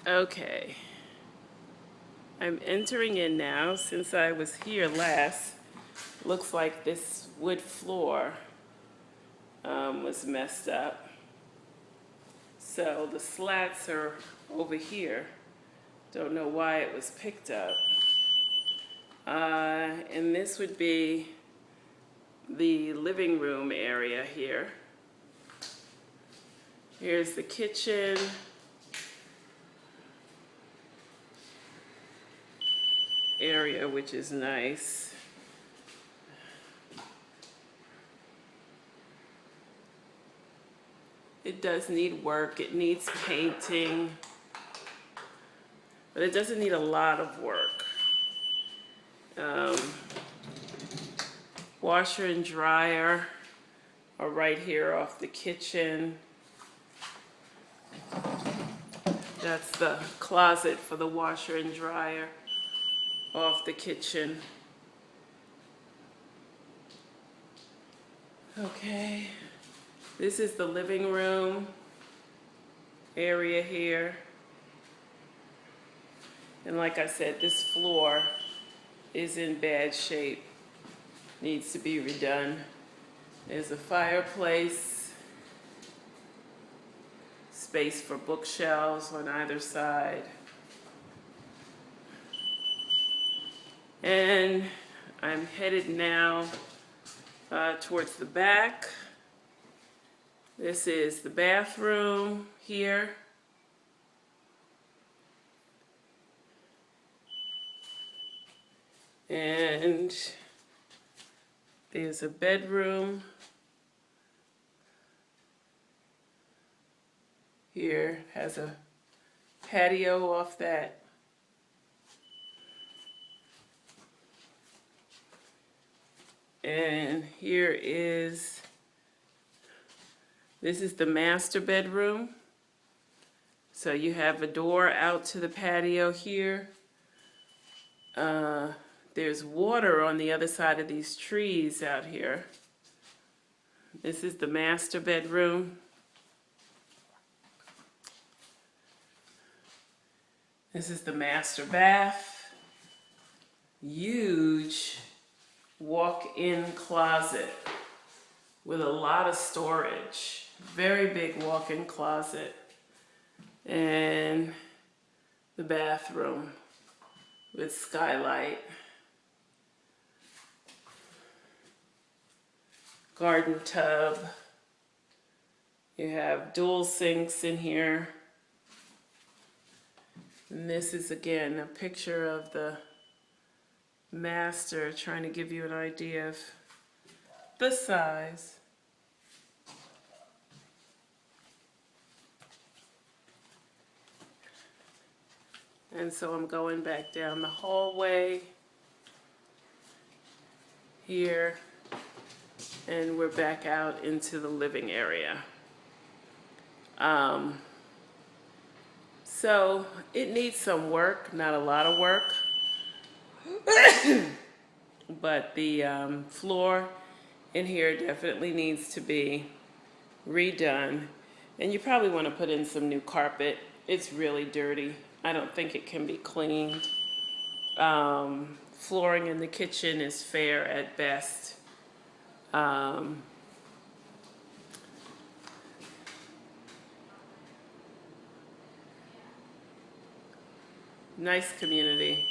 Okay, I'm entering in now. Since I was here last, looks like this wood floor was messed up. So the slats are over here. Don't know why it was picked up. And this would be the living room area here. Here's the kitchen. Area, which is nice. It does need work. It needs painting, but it doesn't need a lot of work. Washer and dryer are right here off the kitchen. That's the closet for the washer and dryer off the kitchen. Okay, this is the living room area here. And like I said, this floor is in bad shape. Needs to be redone. There's a fireplace, space for bookshelves on either side. And I'm headed now towards the back. This is the bathroom here. And there's a bedroom here. Has a patio off that. And here is, this is the master bedroom. So you have a door out to the patio here. There's water on the other side of these trees out here. This is the master bedroom. This is the master bath. Huge walk-in closet with a lot of storage. Very big walk-in closet. And the bathroom with skylight. Garden tub. You have dual sinks in here. And this is again a picture of the master, trying to give you an idea of the size. And so I'm going back down the hallway here, and we're back out into the living area. So it needs some work, not a lot of work, but the floor in here definitely needs to be redone. And you probably want to put in some new carpet. It's really dirty. I don't think it can be cleaned. Flooring in the kitchen is fair at best. Nice community.